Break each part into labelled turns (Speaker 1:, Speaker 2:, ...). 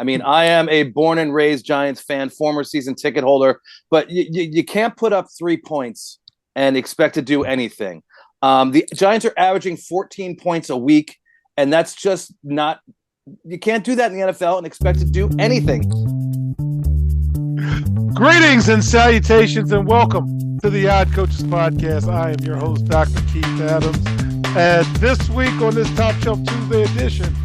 Speaker 1: I mean, I am a born and raised Giants fan, former season ticket holder, but you can't put up 3 points and expect to do anything. The Giants are averaging 14 points a week, and that's just not – you can't do that in the NFL and expect to do anything.
Speaker 2: Greetings and salutations and welcome to the Odd Coaches Podcast. I am your host, Dr. Keith Adams. And this week on this Top Shelf Tuesday edition,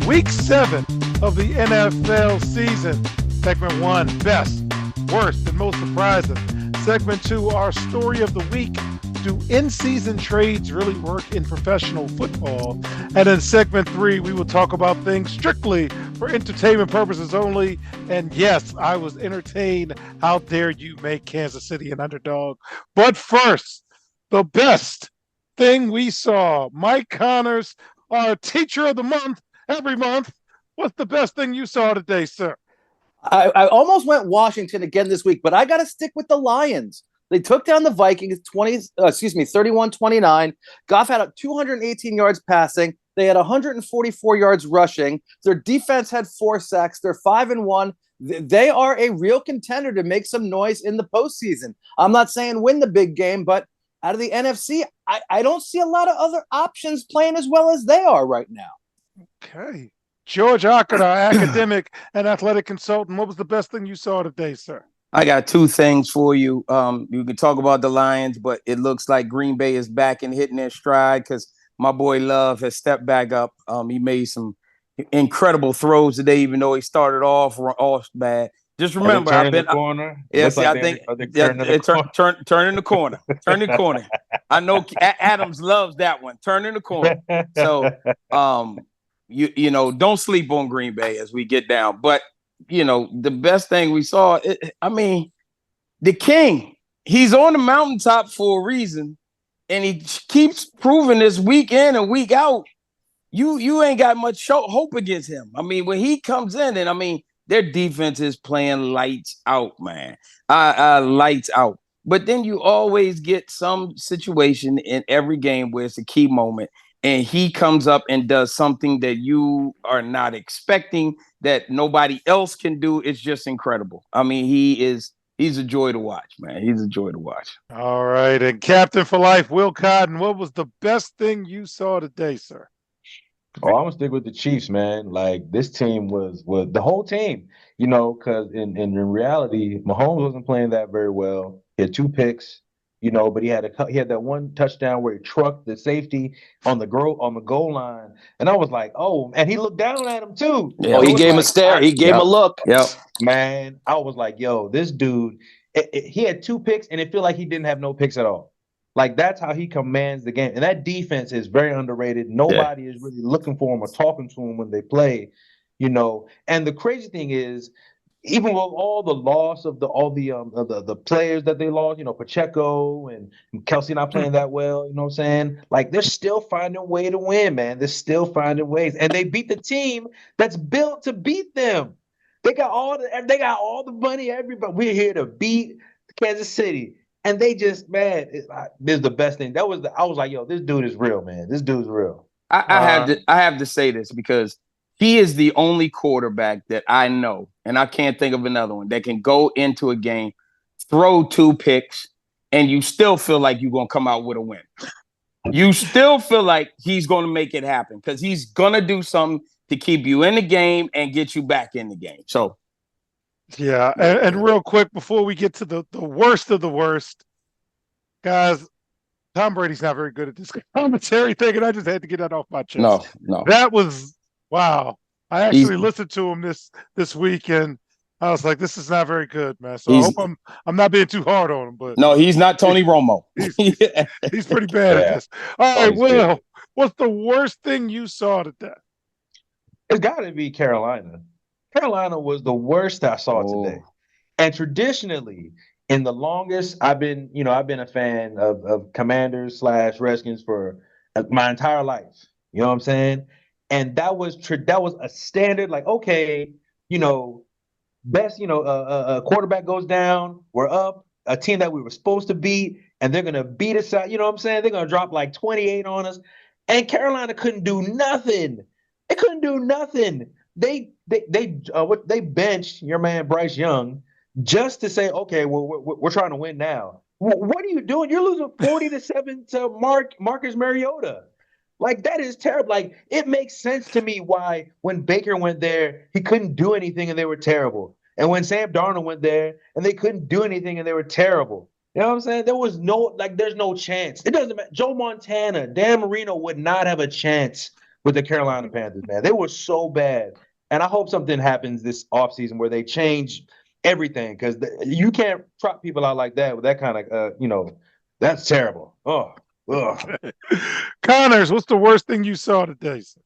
Speaker 2: Week 7 of the NFL season. Segment 1, best, worst, and most surprising. Segment 2, our story of the week. Do in-season trades really work in professional football? And in segment 3, we will talk about things strictly for entertainment purposes only. And yes, I was entertained. How dare you make Kansas City an underdog? But first, the best thing we saw. Mike Connors, our teacher of the month, every month. What's the best thing you saw today, sir?
Speaker 1: I almost went Washington again this week, but I got to stick with the Lions. They took down the Vikings 31-29. Goff had 218 yards passing. They had 144 yards rushing. Their defense had 4 sacks. They're 5-1. They are a real contender to make some noise in the postseason. I'm not saying win the big game, but out of the NFC, I don't see a lot of other options playing as well as they are right now.
Speaker 2: Okay. George Ockett, our academic and athletic consultant, what was the best thing you saw today, sir?
Speaker 3: I got 2 things for you. You can talk about the Lions, but it looks like Green Bay is back and hitting their stride because my boy Love has stepped back up. He made some incredible throws today, even though he started off bad. Just remember, I've been
Speaker 4: the corner.
Speaker 3: Yes, I think turning the corner. Turn the corner. I know Adams loves that one. Turning the corner. So, you know, don't sleep on Green Bay as we get down. But you know, the best thing we saw. The King. He's on the mountaintop for a reason, and he keeps proving this week in and week out. You ain't got much hope against him. I mean, when he comes in, and their defense is playing lights out, man. Lights out. But then you always get some situation in every game where it's a key moment, and he comes up and does something that you are not expecting, that nobody else can do. It's just incredible. I mean, he's a joy to watch, man. He's a joy to watch.
Speaker 2: All right. And Captain for Life, Will Cotton, what was the best thing you saw today, sir?
Speaker 4: Oh, I'm gonna stick with the Chiefs, man. Like, this team was the whole team, you know, because in reality, Mahomes wasn't playing that very well. He had 2 picks, you know, but he had that one touchdown where he trucked the safety on the goal line, and I was like, oh, and he looked down at him too.
Speaker 1: Yeah. He gave him a stare. He gave him a look.
Speaker 3: Yep.
Speaker 4: Man, I was like, yo, this dude, he had 2 picks, and it felt like he didn't have no picks at all. Like, that's how he commands the game. And that defense is very underrated. Nobody is really looking for him or talking to him when they play, you know. And the crazy thing is, even with all the loss of the players that they lost, you know, Pacheco and Kelsey not playing that well, you know what I'm saying? Like, they're still finding a way to win, man. They're still finding ways. And they beat the team that's built to beat them. They got all the money, everybody. We're here to beat Kansas City. And they just, man, this is the best thing. I was like, yo, this dude is real, man. This dude's real.
Speaker 3: I have to say this because he is the only quarterback that I know, and I can't think of another one, that can go into a game, throw 2 picks, and you still feel like you're going to come out with a win. You still feel like he's going to make it happen because he's going to do something to keep you in the game and get you back in the game. So,
Speaker 2: yeah, and real quick before we get to the worst of the worst, guys, Tom Brady's not very good at this commentary thing, and I just had to get that off my chest.
Speaker 3: No.
Speaker 2: That was wow. I actually listened to him this week, and I was like, this is not very good, man. So I hope I'm not being too hard on him. But
Speaker 3: no, he's not Tony Romo.
Speaker 2: He's pretty bad at this. All right, Will, what's the worst thing you saw today?
Speaker 4: It's got to be Carolina. Carolina was the worst I saw today. And traditionally, in the longest, I've been a fan of Commanders / Redskins for my entire life. You know what I'm saying? And that was a standard, like, okay, you know, best, you know, a quarterback goes down, we're up, a team that we were supposed to beat, and they're going to beat us out. You know what I'm saying? They're going to drop like 28 on us. And Carolina couldn't do nothing. They couldn't do nothing. they benched your man Bryce Young just to say, okay, well, we're trying to win now. What are you doing? You're losing 40-7 to Marcus Mariota. Like, that is terrible. Like, it makes sense to me why when Baker went there, he couldn't do anything and they were terrible. And when Sam Darnold went there and they couldn't do anything and they were terrible. You know what I'm saying? There's no chance. It doesn't matter. Joe Montana, Dan Marino would not have a chance with the Carolina Panthers, man. They were so bad. And I hope something happens this offseason where they change everything, because you can't trot people out like that with that kind of, that's terrible. Oh,
Speaker 2: Connors, what's the worst thing you saw today, sir?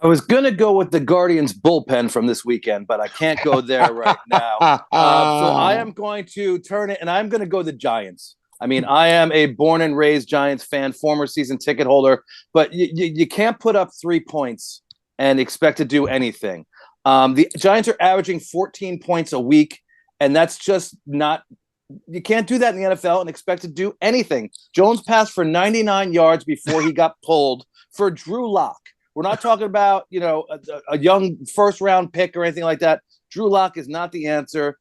Speaker 1: I was going to go with the Guardians bullpen from this weekend, but I can't go there right now. So I am going to turn it, and I'm going to go the Giants. I mean, I am a born and raised Giants fan, former season ticket holder, but you can't put up 3 points and expect to do anything. The Giants are averaging 14 points a week, and that's just not – you can't do that in the NFL and expect to do anything. Jones passed for 99 yards before he got pulled for Drew Lock. We're not talking about, a young first-round pick or anything like that. Drew Lock is not the answer.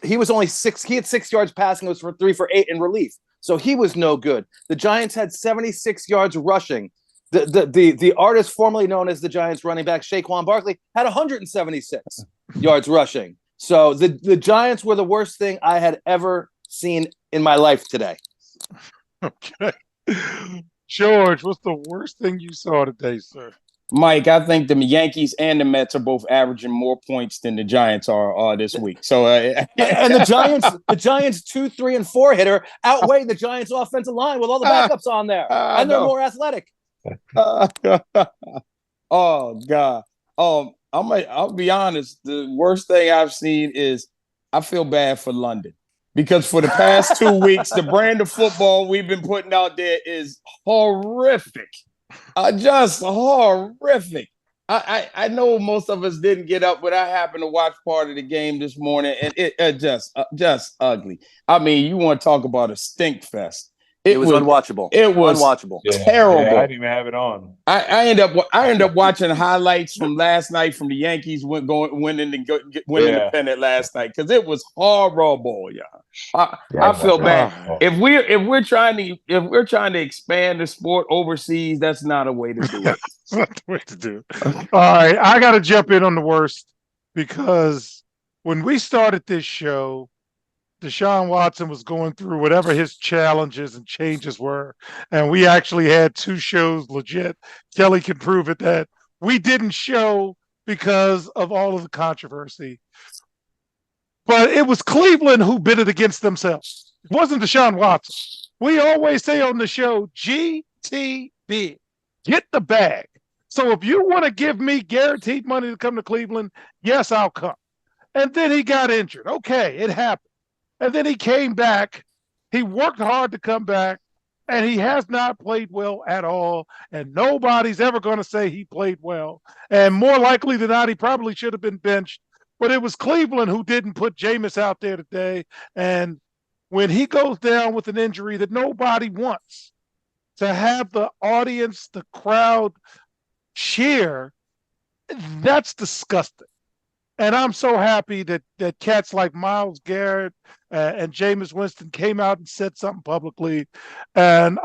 Speaker 1: He was only he had 6 yards passing. It was for 3 for 8 in relief. So he was no good. The Giants had 76 yards rushing. The artist formerly known as the Giants running back, Saquon Barkley, had 176 yards rushing. So the Giants were the worst thing I had ever seen in my life today.
Speaker 2: Okay. George, what's the worst thing you saw today, sir?
Speaker 3: Mike, I think the Yankees and the Mets are both averaging more points than the Giants are this week. So,
Speaker 1: and the Giants 2, 3, and 4 hitter outweigh the Giants' offensive line with all the backups on there, and they're more athletic.
Speaker 3: Oh God. I'll be honest. The worst thing I've seen is I feel bad for London. Because for the past 2 weeks, the brand of football we've been putting out there is horrific. Just horrific. I know most of us didn't get up, but I happened to watch part of the game this morning, and it just ugly. I mean, you want to talk about a stink fest.
Speaker 1: It was unwatchable.
Speaker 3: It was
Speaker 1: unwatchable.
Speaker 3: Terrible.
Speaker 4: Yeah, I didn't even have it on.
Speaker 3: I end up watching highlights from last night from the Yankees winning the pennant last night, because it was horrible. I feel bad. If we're trying to expand the sport overseas, that's not a way to do it.
Speaker 2: That's not the way to do it. All right, I got to jump in on the worst, because when we started this show, Deshaun Watson was going through whatever his challenges and changes were, and we actually had 2 shows legit. Kelly can prove it, that we didn't show because of all of the controversy. But it was Cleveland who bid it against themselves. It wasn't Deshaun Watson. We always say on the show, GTB, get the bag. So if you want to give me guaranteed money to come to Cleveland, yes, I'll come. And then he got injured. Okay, it happened. And then he came back. He worked hard to come back, and he has not played well at all. And nobody's ever going to say he played well. And more likely than not, he probably should have been benched. But it was Cleveland who didn't put Jameis out there today. And when he goes down with an injury that nobody wants, to have the audience, the crowd cheer, that's disgusting. And I'm so happy that cats like Myles Garrett and Jameis Winston came out and said something publicly. And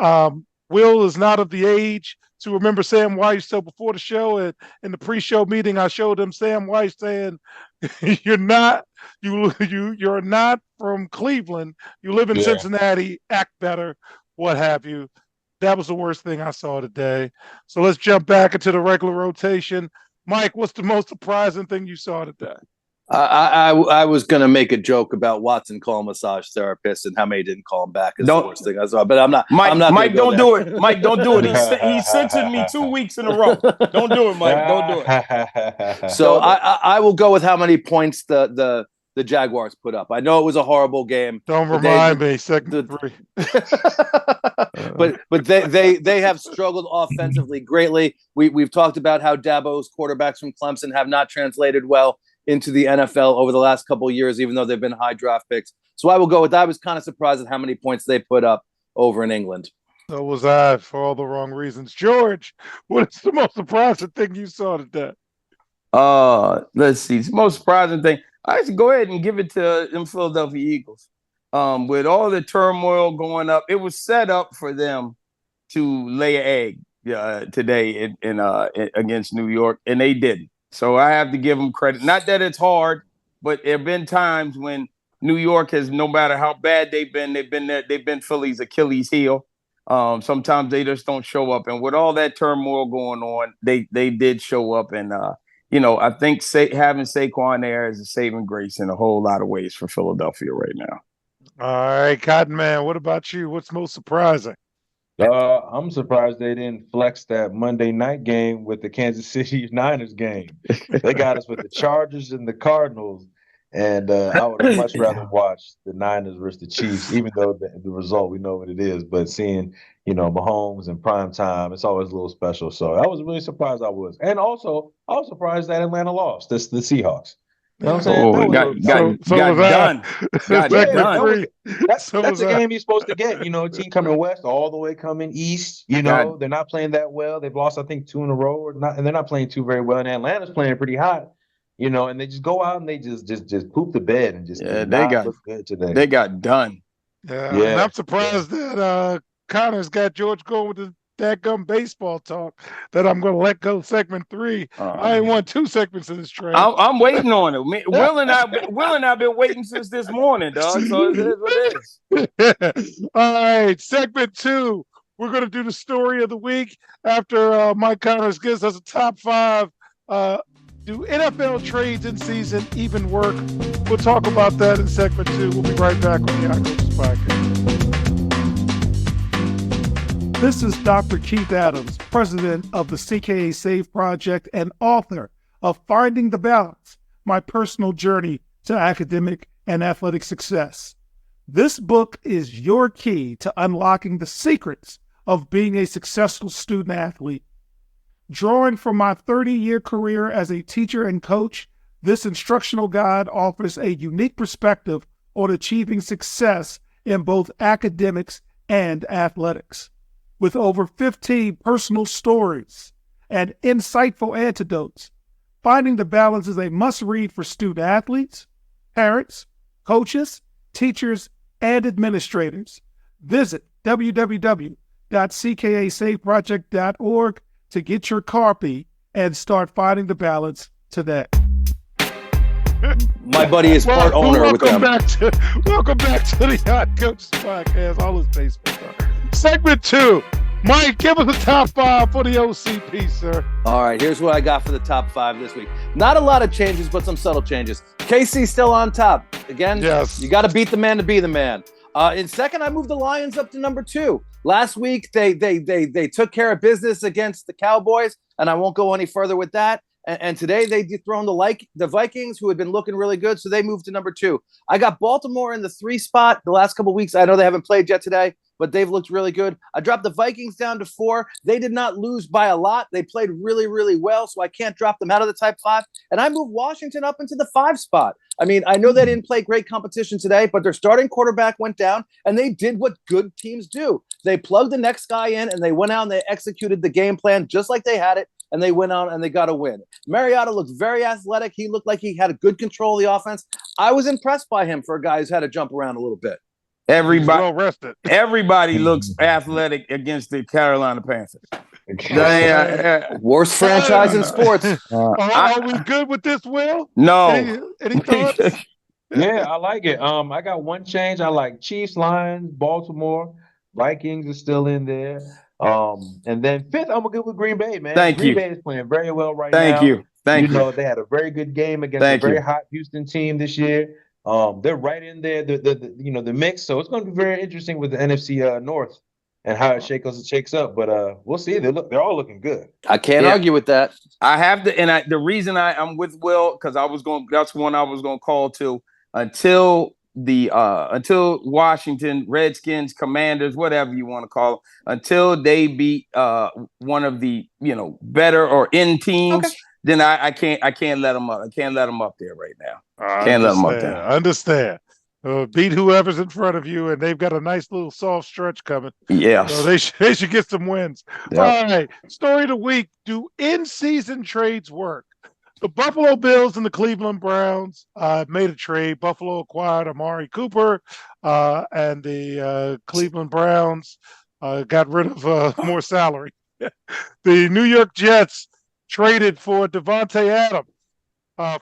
Speaker 2: Will is not of the age to remember Sam Weiss. So before the show, in the pre-show meeting, I showed him Sam Weiss saying, "You're not from Cleveland. You live in Cincinnati. Act better, what have you." That was the worst thing I saw today. So let's jump back into the regular rotation. Mike, what's the most surprising thing you saw today?
Speaker 1: I was going to make a joke about Watson calling massage therapists and how many didn't call him back. Is the worst thing I saw, but I'm not.
Speaker 3: Mike, don't do it. Mike, don't do it. He censored me 2 weeks in a row. Don't do it, Mike. Don't do it.
Speaker 1: So I will go with how many points the Jaguars put up. I know it was a horrible game.
Speaker 2: Don't remind me. Second 3.
Speaker 1: but they have struggled offensively greatly. We've talked about how Dabo's quarterbacks from Clemson have not translated well into the NFL over the last couple of years, even though they've been high draft picks. So I will go with that. I was kind of surprised at how many points they put up over in England.
Speaker 2: So was I, for all the wrong reasons. George, what is the most surprising thing you saw today?
Speaker 3: Let's see. The most surprising thing, I should go ahead and give it to them Philadelphia Eagles. With all the turmoil going up, it was set up for them to lay an egg today in against New York, and they didn't. So I have to give them credit. Not that it's hard, but there have been times when New York has, no matter how bad they've been Philly's Achilles heel. Sometimes they just don't show up, and with all that turmoil going on, they did show up, and I think having Saquon there is a saving grace in a whole lot of ways for Philadelphia right now.
Speaker 2: All right, Cotton Man, what about you? What's most surprising?
Speaker 4: I'm surprised they didn't flex that Monday night game with the Kansas City Niners game. They got us with the Chargers and the Cardinals, and I would have much rather watched the Niners versus the Chiefs, even though the result, we know what it is. But seeing, Mahomes in prime time, it's always a little special. So I was really surprised I was. And also, I was surprised that Atlanta lost. That's the Seahawks. You know what I'm saying?
Speaker 3: Got done.
Speaker 4: That's a game you're supposed to get. A team coming west, all the way coming east. They're not playing that well. They've lost, I think, 2 in a row, and they're not playing too very well. And Atlanta's playing pretty hot. And they just go out and they just poop the bed and just
Speaker 3: they got good today. They got done.
Speaker 2: Yeah. And I'm surprised that Connor's got George going with the dadgum baseball talk that I'm going to let go segment 3. I ain't won 2 segments of this train.
Speaker 3: I'm waiting on it. Will and I've been waiting since this morning, dog. So it is what it is.
Speaker 2: All right, segment 2. We're going to do the story of the week after Mike Connors gives us a top 5. Do NFL trades in season even work? We'll talk about that in segment 2. We'll be right back on the Yacht Coaches Podcast. This is Dr. Keith Adams, president of the CKA Save Project and author of Finding the Balance, My Personal Journey to Academic and Athletic Success. This book is your key to unlocking the secrets of being a successful student athlete. Drawing from my 30-year career as a teacher and coach, this instructional guide offers a unique perspective on achieving success in both academics and athletics. With over 15 personal stories and insightful antidotes, Finding the Balance is a must-read for student athletes, parents, coaches, teachers, and administrators. Visit www.ckasaveproject.org to get your copy and start finding the balance today.
Speaker 1: My buddy is part owner with them.
Speaker 2: Welcome back to the Yacht Coaches Podcast. All his baseball talk. Segment 2. Mike, give us the top 5 for the OCP, sir.
Speaker 1: All right, here's what I got for the top 5 this week. Not a lot of changes, but some subtle changes. KC still on top. Again, yes. You got to beat the man to be the man. In second, I moved the Lions up to number 2. Last week, they took care of business against the Cowboys, and I won't go any further with that. And today they dethroned the Vikings, who had been looking really good, so they moved to number 2. I got Baltimore in the 3 spot the last couple of weeks. I know they haven't played yet today, but they've looked really good. I dropped the Vikings down to 4. They did not lose by a lot. They played really, really well, so I can't drop them out of the top 5. And I moved Washington up into the 5 spot. I mean, I know they didn't play great competition today, but their starting quarterback went down, and they did what good teams do. They plugged the next guy in, and they went out and they executed the game plan just like they had it, and they went out and they got a win. Mariota looked very athletic. He looked like he had a good control of the offense. I was impressed by him for a guy who's had to jump around a little bit.
Speaker 3: Everybody looks athletic against the Carolina Panthers.
Speaker 1: Worst franchise in sports.
Speaker 2: Are we good with this, Will?
Speaker 3: No.
Speaker 2: Any thoughts?
Speaker 4: Yeah, I like it. I got one change. I like Chiefs, Lions, Baltimore, Vikings are still in there. And then 5th, I'm gonna go with Green Bay, man. Green Bay is playing very well right now.
Speaker 3: Thank you.
Speaker 4: You know, they had a very good game against a very hot Houston team this year. They're right in there, the mix. So it's going to be very interesting with the NFC North and how it shakes up. But we'll see. They're all looking good.
Speaker 1: I can't argue with that.
Speaker 3: I have to, and the reason I'm with Will, because that's one I was going to call to until Washington Redskins, Commanders, whatever you want to call them, until they beat one of the better or in teams. Okay. Then I can't let them up. I can't let them up there right now. Can't let them up there.
Speaker 2: I understand. Beat whoever's in front of you, and they've got a nice little soft stretch coming.
Speaker 3: Yeah.
Speaker 2: So they should get some wins. Yep. All right. Story of the week. Do in-season trades work? The Buffalo Bills and the Cleveland Browns made a trade. Buffalo acquired Amari Cooper, and the Cleveland Browns got rid of more salary. The New York Jets traded for Davante Adams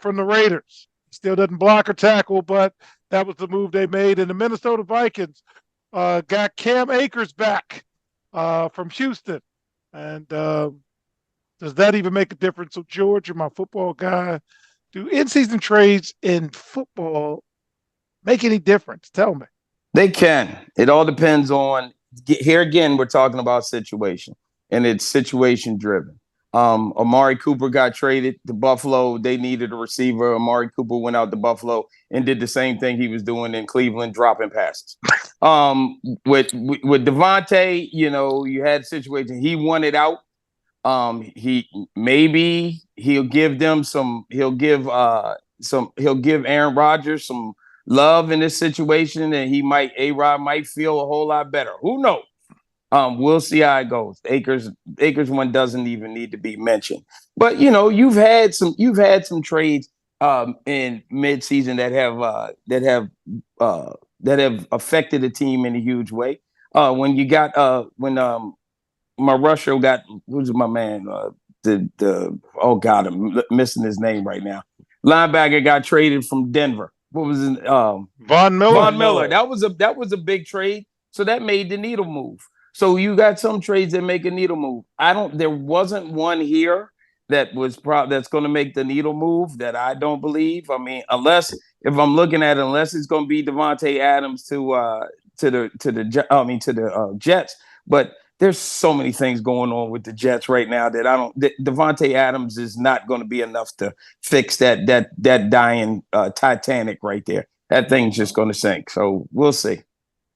Speaker 2: from the Raiders. Still doesn't block or tackle, but that was the move they made. And the Minnesota Vikings got Cam Akers back from Houston. And does that even make a difference? So, George, you're my football guy. Do in-season trades in football make any difference? Tell me.
Speaker 3: They can. It all depends on, here again, we're talking about situation, and it's situation driven. Amari Cooper got traded to Buffalo. They needed a receiver. Amari Cooper went out to Buffalo and did the same thing he was doing in Cleveland, dropping passes. With Davante, you had a situation. He wanted out. He'll give them he'll give Aaron Rodgers some love in this situation, and A-Rod might feel a whole lot better. Who knows? We'll see how it goes. Akers one doesn't even need to be mentioned. But you've had some trades in midseason that have affected the team in a huge way. When you got my Russia got, who's my man? Oh God, I'm missing his name right now. Linebacker got traded from Denver. What was his
Speaker 2: Von Miller?
Speaker 3: Von Miller. That was a big trade. So that made the needle move. So you got some trades that make a needle move. There wasn't one here that was that's going to make the needle move that I don't believe. I mean, unless it's going to be Davante Adams to the Jets, but there's so many things going on with the Jets right now that Davante Adams is not going to be enough to fix that dying Titanic right there. That thing's just going to sink. So we'll see.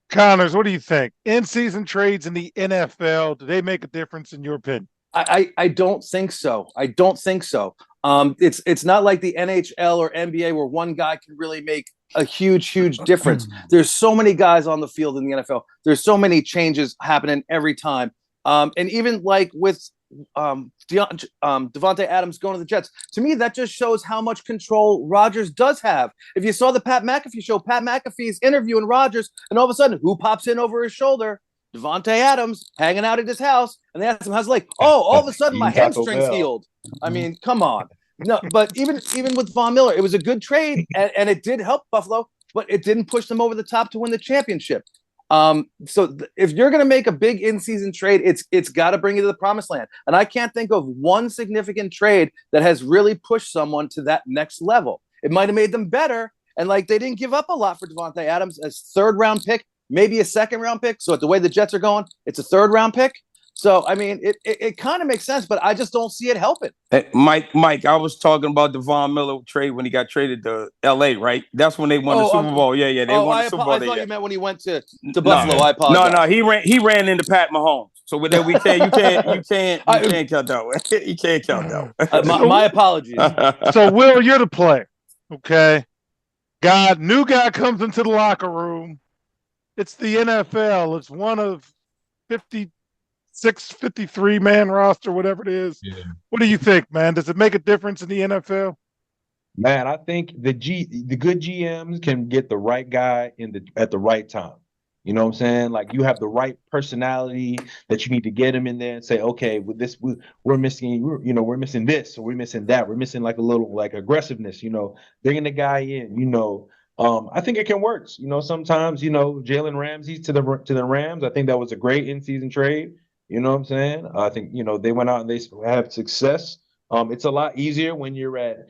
Speaker 2: Connors, what do you think? In-season trades in the NFL, do they make a difference in your opinion?
Speaker 1: I don't think so. It's not like the NHL or NBA where one guy can really make a huge difference. There's so many guys on the field in the NFL. There's so many changes happening every time. And even like with Davante Adams going to the Jets, to me, that just shows how much control Rodgers does have. If you saw the Pat McAfee show, Pat McAfee's interviewing Rodgers, and all of a sudden, who pops in over his shoulder? Davante Adams hanging out at his house, and they ask him, how's it like? Oh, all of a sudden my hamstring's healed. I mean, come on. No, but even with Von Miller, it was a good trade, and it did help Buffalo, but it didn't push them over the top to win the championship. So if you're going to make a big in-season trade, it's got to bring you to the promised land. And I can't think of one significant trade that has really pushed someone to that next level. It might have made them better, and like they didn't give up a lot for Davante Adams as third-round pick, maybe a second-round pick. So at the way the Jets are going, it's a third-round pick. So, I mean, it kind of makes sense, but I just don't see it helping.
Speaker 3: Hey, Mike, I was talking about the Von Miller trade when he got traded to L.A., right? That's when they won the Super Bowl. Yeah, they won the Super Bowl.
Speaker 1: I thought you meant when he went to Buffalo. I apologize.
Speaker 3: No, he ran into Pat Mahomes. So with that, you can't count that way. You can't count that way.
Speaker 1: My apologies.
Speaker 2: So, Will, you're the player, okay? New guy comes into the locker room. It's the NFL. It's one of 53-man roster, whatever it is. Yeah. What do you think, man? Does it make a difference in the NFL?
Speaker 4: Man, I think the good GMs can get the right guy at the right time. You know what I'm saying? Like, you have the right personality that you need to get him in there and say, okay, with this, we're missing, we're missing this, or we're missing that. We're missing like a little like aggressiveness, bringing the guy in, I think it can work. Sometimes, Jalen Ramsey to the Rams. I think that was a great in-season trade. You know what I'm saying? I think, they went out and they have success. It's a lot easier when you're at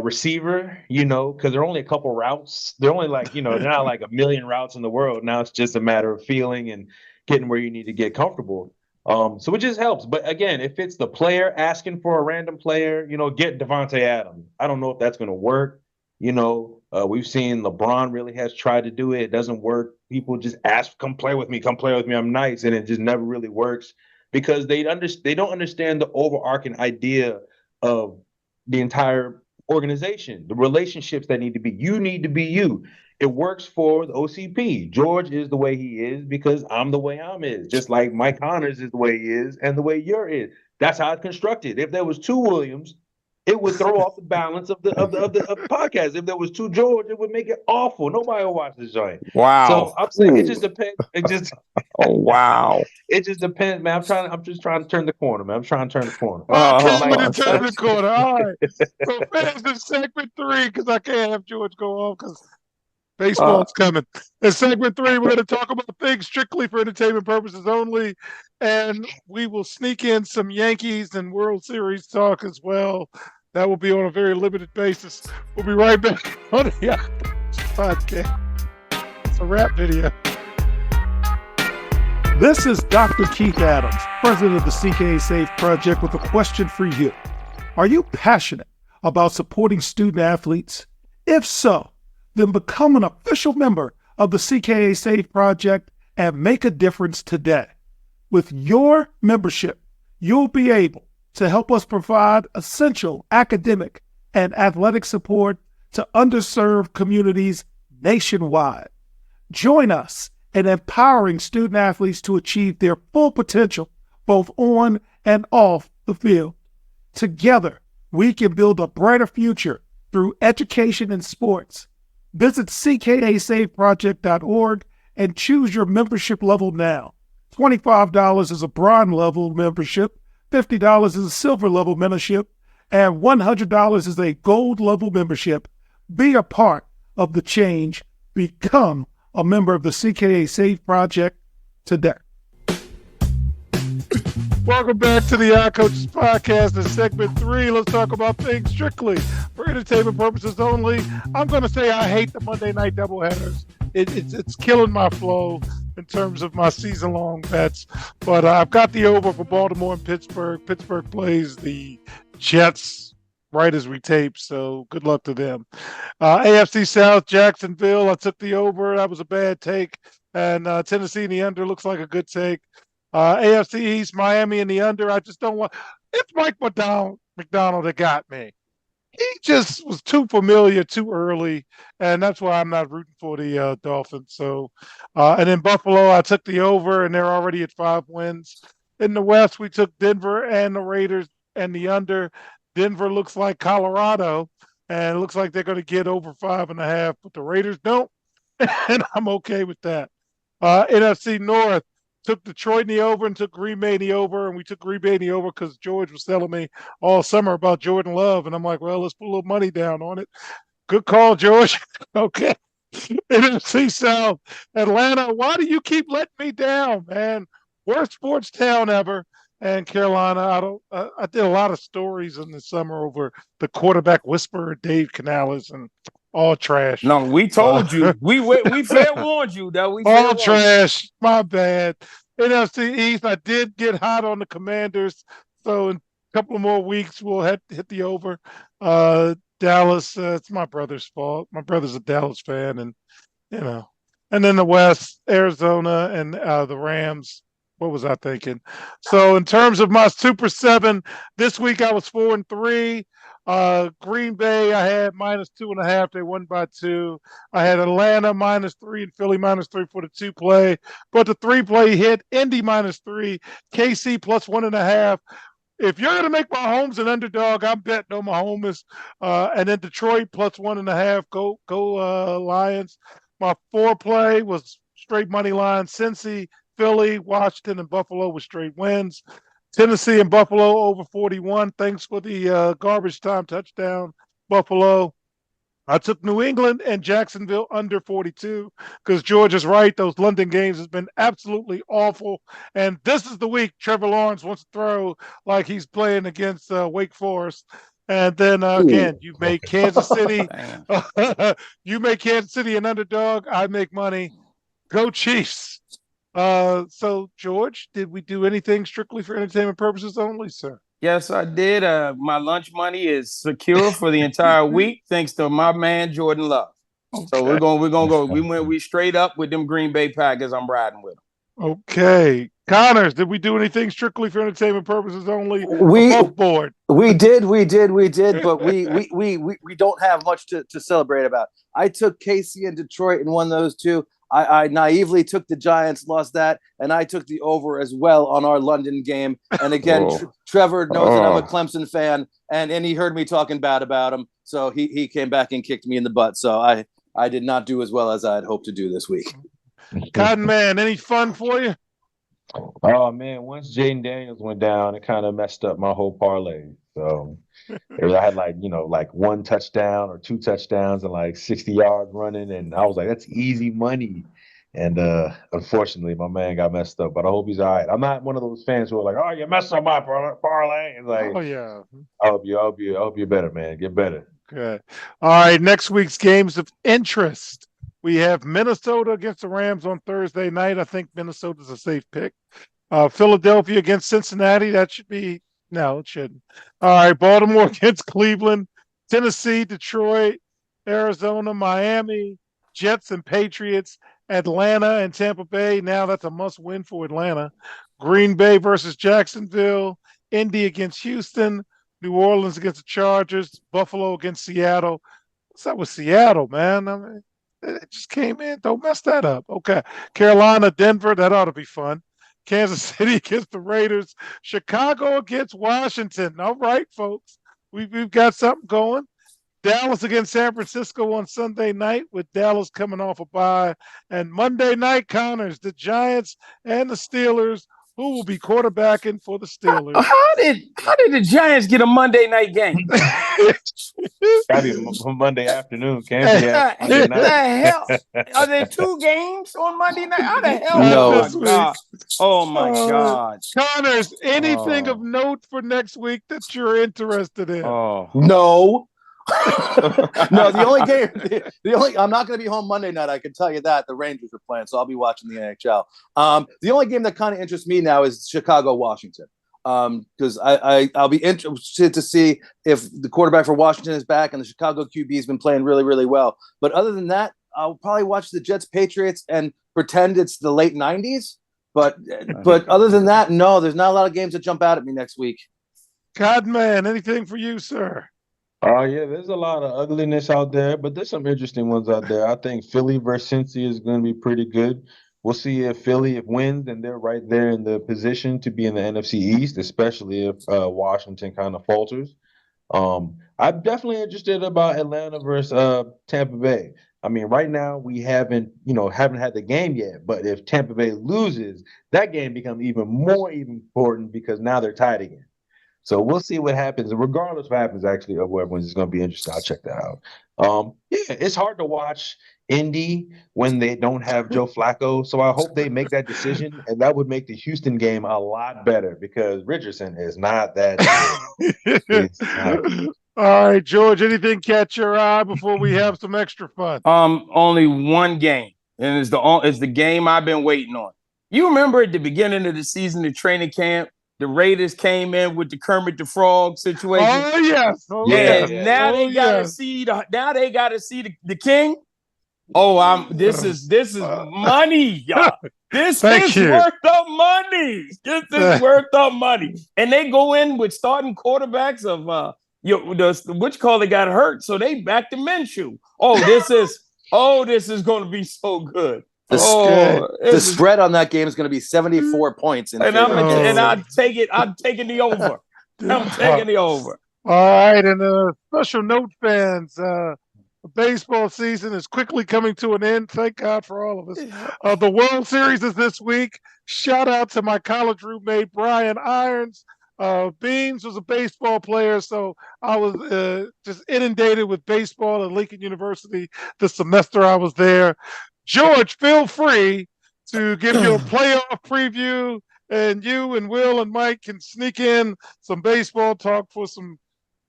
Speaker 4: receiver, because there are only a couple routes. They're only like, they're not like a million routes in the world. Now it's just a matter of feeling and getting where you need to get comfortable. So it just helps. But again, if it's the player asking for a random player, get Davante Adams. I don't know if that's going to work. We've seen LeBron really has tried to do it. It doesn't work. People just ask, come play with me, I'm nice. And it just never really works because they don't understand the overarching idea of the entire organization, the relationships that need to be. You need to be you. It works for the OCP. George is the way he is because I'm the way I'm is, just like Mike Connors is the way he is and the way you're is. That's how it's constructed. If there was two Williams, it would throw off the balance of the podcast. If there was two George, it would make it awful. Nobody will watch this joint.
Speaker 3: Wow.
Speaker 4: So I'm saying it just depends. It just
Speaker 3: wow.
Speaker 4: It just depends, man. I'm just trying to turn the corner, man. I'm trying to turn the corner.
Speaker 2: Turn the corner. All right. So finish in segment 3 because I can't have George go off because baseball's coming. In segment 3, we're going to talk about things strictly for entertainment purposes only, and we will sneak in some Yankees and World Series talk as well. That will be on a very limited basis. We'll be right back on the podcast. It's a rap video. This is Dr. Keith Adams, president of the CKA Safe Project, with a question for you. Are you passionate about supporting student athletes? If so, then become an official member of the CKA Safe Project and make a difference today. With your membership, you'll be able to help us provide essential academic and athletic support to underserved communities nationwide. Join us in empowering student athletes to achieve their full potential, both on and off the field. Together, we can build a brighter future through education and sports. Visit ckasafeproject.org and choose your membership level now. $25 is a bronze level membership, $50 is a silver level membership, and $100 is a gold level membership. Be a part of the change. Become a member of the CKA Safe Project today. Welcome back to the Odd Coaches Podcast in segment 3. Let's talk about things strictly for entertainment purposes only. I'm going to say I hate the Monday night doubleheaders. It's killing my flow in terms of my season-long bets. But I've got the over for Baltimore and Pittsburgh. Pittsburgh plays the Jets right as we tape, so good luck to them. AFC South, Jacksonville, I took the over. That was a bad take. And Tennessee in the under looks like a good take. AFC East, Miami in the under. I just don't want. It's Mike McDonald that got me. He just was too familiar too early, and that's why I'm not rooting for the Dolphins. So, and in Buffalo, I took the over, and they're already at 5 wins. In the West, we took Denver and the Raiders and the under. Denver looks like Colorado, and it looks like they're going to get over 5.5, but the Raiders don't, and I'm okay with that. NFC North. Took Detroit in the over and took Green Bay in the over, and we took Green Bay in the over because George was telling me all summer about Jordan Love, and I'm like, well, let's put a little money down on it. Good call, George. Okay. NFC South, Atlanta, why do you keep letting me down, man? Worst sports town ever. And Carolina, I did a lot of stories in the summer over the quarterback whisperer, Dave Canales, and all trash.
Speaker 3: No, we told you. We fair warned you, though.
Speaker 2: All trash. My bad. NFC East, I did get hot on the Commanders. So in a couple of more weeks, we'll hit the over. Dallas, it's my brother's fault. My brother's a Dallas fan, and And then the West, Arizona, and the Rams. What was I thinking? So in terms of my Super 7, this week I was 4-3. Green Bay, I had -2.5. They won by 2. I had Atlanta -3 and Philly -3 for the 2 play. But the 3 play hit Indy -3, KC +1.5. If you're going to make Mahomes an underdog, I'm betting on Mahomes. And then Detroit +1.5. Go Lions. My 4 play was straight money line. Cincy, Philly, Washington, and Buffalo with straight wins. Tennessee and Buffalo over 41. Thanks for the garbage time touchdown, Buffalo. I took New England and Jacksonville under 42 because George is right. Those London games has been absolutely awful. And this is the week Trevor Lawrence wants to throw like he's playing against Wake Forest. And then again, you make Kansas City. You make Kansas City an underdog. I make money. Go Chiefs. So George, did we do anything strictly for entertainment purposes only, sir?
Speaker 3: Yes, I did. My lunch money is secure for the entire week, thanks to my man Jordan Love. Okay. So we're gonna go. We straight up with them Green Bay Packers. I'm riding with them.
Speaker 2: Okay, Connors, did we do anything strictly for entertainment purposes only? Above board.
Speaker 1: We did, but we don't have much to celebrate about. I took KC and Detroit and won those 2. I naively took the Giants, lost that, and I took the over as well on our London game. And again, Trevor knows that I'm a Clemson fan, and he heard me talking bad about him, so he came back and kicked me in the butt. So I did not do as well as I had hoped to do this week.
Speaker 2: Cotton Man, any fun for you?
Speaker 4: Oh man, once Jaden Daniels went down, it kind of messed up my whole parlay. So I had like one touchdown or two touchdowns and like 60 yards running, and I was like, that's easy money. And unfortunately, my man got messed up. But I hope he's all right. I'm not one of those fans who are like, "Oh, you messed up my parlay." It's like,
Speaker 2: oh yeah.
Speaker 4: I hope you're better, man. Get better.
Speaker 2: Good. All right. Next week's games of interest. We have Minnesota against the Rams on Thursday night. I think Minnesota's a safe pick. Philadelphia against Cincinnati. That should be no, it shouldn't. All right. Baltimore against Cleveland. Tennessee, Detroit, Arizona, Miami, Jets and Patriots. Atlanta and Tampa Bay. Now that's a must-win for Atlanta. Green Bay versus Jacksonville. Indy against Houston. New Orleans against the Chargers. Buffalo against Seattle. What's up with Seattle, man? I mean, it just came in. Don't mess that up. Okay. Carolina, Denver. That ought to be fun. Kansas City against the Raiders. Chicago against Washington. All right, folks. We've got something going. Dallas against San Francisco on Sunday night, with Dallas coming off a bye. And Monday night, Connors, the Giants and the Steelers. Who will be quarterbacking for the Steelers?
Speaker 3: How did the Giants get a Monday night game?
Speaker 4: Gotta be Monday afternoon, can't be Monday night.
Speaker 3: The hell? Are there two games on Monday night? How the hell?
Speaker 1: No.
Speaker 3: Oh my God.
Speaker 2: Connors, anything of note for next week that you're interested in?
Speaker 1: No. No, I'm not going to be home Monday night. I can tell you that the Rangers are playing, so I'll be watching the NHL. The only game that kind of interests me now is Chicago, Washington, because I'll be interested to see if the quarterback for Washington is back, and the Chicago QB has been playing really, really well. But other than that, I'll probably watch the Jets Patriots and pretend it's the late 90s. But other than that, no, there's not a lot of games that jump out at me next week.
Speaker 2: Codman, anything for you, sir?
Speaker 4: Oh, yeah, there's a lot of ugliness out there, but there's some interesting ones out there. I think Philly versus Cincy is going to be pretty good. We'll see if Philly wins, and they're right there in the position to be in the NFC East, especially if Washington kind of falters. I'm definitely interested about Atlanta versus Tampa Bay. I mean, right now we haven't had the game yet, but if Tampa Bay loses, that game becomes even more important because now they're tied again. So we'll see what happens. Regardless of what happens, actually, of whoever wins, is going to be interesting. I'll check that out. Yeah, it's hard to watch Indy when they don't have Joe Flacco. So I hope they make that decision, and that would make the Houston game a lot better because Richardson is not that good.
Speaker 2: All right, George, anything catch your eye before we have some extra fun?
Speaker 3: Only one game, and it's the game I've been waiting on. You remember at the beginning of the season, the training camp, the Raiders came in with the Kermit the Frog situation.
Speaker 2: Oh yes,
Speaker 3: Now they gotta see the king. This is money, y'all. This is worth the money. This is worth the money. And they go in with starting quarterbacks of they got hurt, so they back to Minshew. This is going to be so good.
Speaker 1: The spread on that game is going to be 74 points.
Speaker 3: I'm taking the over. I'm taking the over.
Speaker 2: All right, and special note, fans. The baseball season is quickly coming to an end. Thank God for all of us. The World Series is this week. Shout out to my college roommate, Brian Irons. Beans was a baseball player, so I was just inundated with baseball at Lincoln University the semester I was there. George, feel free to give you a playoff preview, and you and Will and Mike can sneak in some baseball talk for some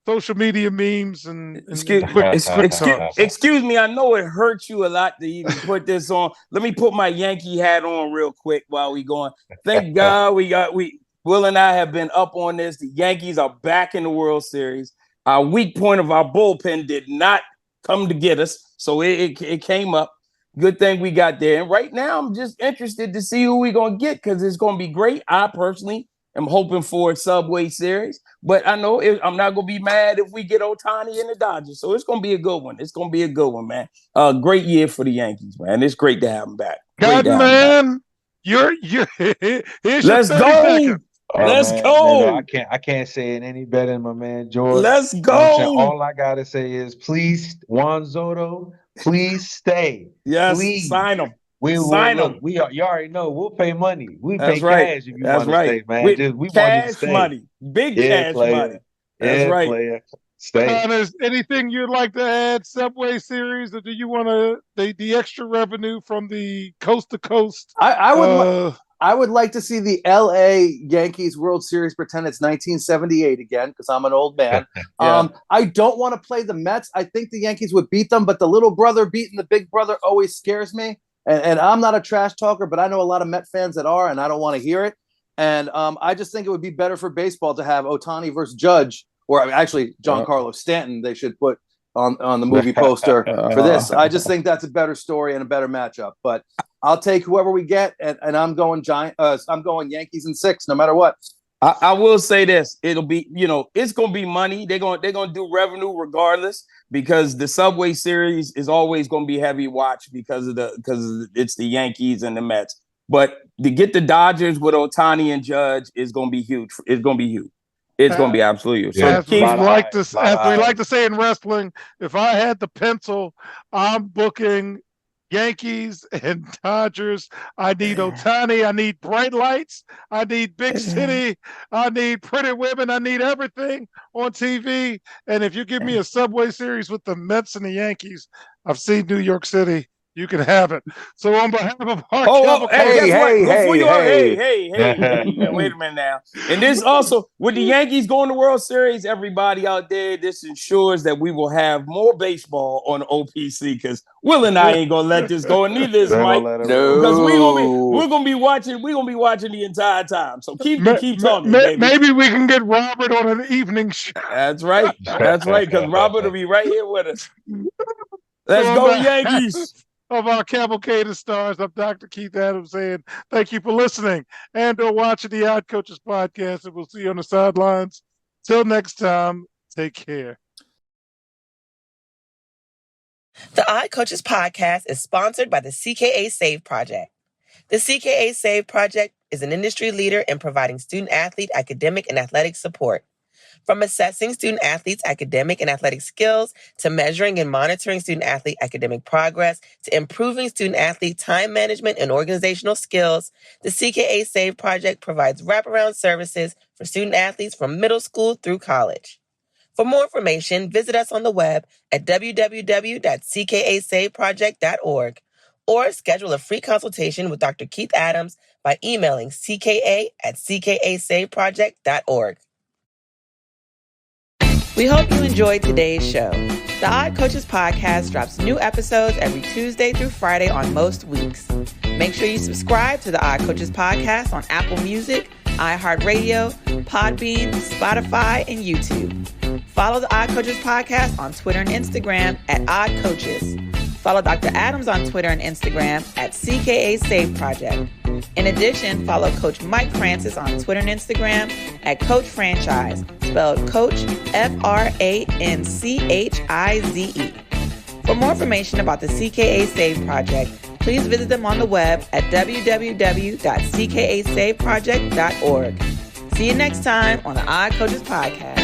Speaker 2: social media memes and
Speaker 3: excuse me. I know it hurts you a lot to even put this on. Let me put my Yankee hat on real quick while we going. Thank God Will and I have been up on this. The Yankees are back in the World Series. Our weak point of our bullpen did not come to get us, so it came up. Good thing we got there. And right now, I'm just interested to see who we're going to get because it's going to be great. I personally am hoping for a Subway Series, but I know I'm not going to be mad if we get Ohtani and the Dodgers. So it's going to be a good one. It's going to be a good one, man. Great year for the Yankees, man. It's great to have them back.
Speaker 2: God, man, you're here's
Speaker 3: Let's
Speaker 2: your 30
Speaker 3: go.
Speaker 2: seconds.
Speaker 3: Let's go.
Speaker 4: Man, I can't say it any better than my man George.
Speaker 3: Let's go.
Speaker 4: All I gotta say is, please, Juan Soto, please stay.
Speaker 3: Yes,
Speaker 4: please.
Speaker 3: sign him.
Speaker 4: You already know we'll pay money. We pay cash if you want to stay, man. We want you to stay.
Speaker 3: Money, big cash money. That's right.
Speaker 4: Player. Stay.
Speaker 2: Is anything you'd like to add, Subway Series, or do you want to the extra revenue from the coast to coast?
Speaker 1: I would like to see the LA Yankees World Series pretend it's 1978 again, because I'm an old man.
Speaker 4: Yeah.
Speaker 1: I don't want to play the Mets. I think the Yankees would beat them, but the little brother beating the big brother always scares me. And I'm not a trash talker, but I know a lot of Met fans that are, and I don't want to hear it. And I just think it would be better for baseball to have Ohtani versus Judge, or actually Giancarlo Stanton. They should put on the movie poster for this. I just think that's a better story and a better matchup. But I'll take whoever we get, and I'm going I'm going Yankees in 6, no matter what.
Speaker 3: I will say this: it'll be, it's going to be money. They're going to do revenue regardless, because the Subway Series is always going to be heavy watch because it's the Yankees and the Mets. But to get the Dodgers with Ohtani and Judge is going to be huge. It's going to be huge. It's going to be absolutely huge.
Speaker 2: As we like to say in wrestling, if I had the pencil, I'm booking Yankees and Dodgers. I need Ohtani. I need bright lights. I need big city. I need pretty women. I need everything on TV. And if you give me a Subway Series with the Mets and the Yankees, I've seen New York City. You can have it. So on behalf of our
Speaker 3: hey, wait a minute now. And this also, with the Yankees going to World Series, everybody out there, this ensures that we will have more baseball on OPC, because Will and I ain't gonna let this go, and neither is Mike. Because we're gonna be watching the entire time. So keep talking.
Speaker 2: Maybe we can get Robert on an evening show.
Speaker 3: That's right. Because Robert will be right here with us. Let's go, Yankees.
Speaker 2: Of our cavalcade of stars, I'm Dr. Keith Adams saying thank you for listening and or watching the Odd Coaches podcast, and we'll see you on the sidelines. Till next time, take care.
Speaker 5: The Odd Coaches podcast is sponsored by the CKA Save Project. The CKA Save Project is an industry leader in providing student-athlete academic and athletic support. From assessing student-athletes' academic and athletic skills, to measuring and monitoring student-athlete academic progress, to improving student-athlete time management and organizational skills, the CKA Save Project provides wraparound services for student-athletes from middle school through college. For more information, visit us on the web at www.ckasaveproject.org or schedule a free consultation with Dr. Keith Adams by emailing cka@ckasaveproject.org. We hope you enjoyed today's show. The Odd Coaches podcast drops new episodes every Tuesday through Friday on most weeks. Make sure you subscribe to the Odd Coaches podcast on Apple Music, iHeartRadio, Podbean, Spotify, and YouTube. Follow the Odd Coaches podcast on Twitter and Instagram at Odd Coaches. Follow Dr. Adams on Twitter and Instagram at CKA Save Project. In addition, follow Coach Mike Francis on Twitter and Instagram at Coach Franchise, spelled Coach FRANCHIZE. For more information about the CKA Save Project, please visit them on the web at www.ckasaveproject.org. See you next time on the Odd Coaches Podcast.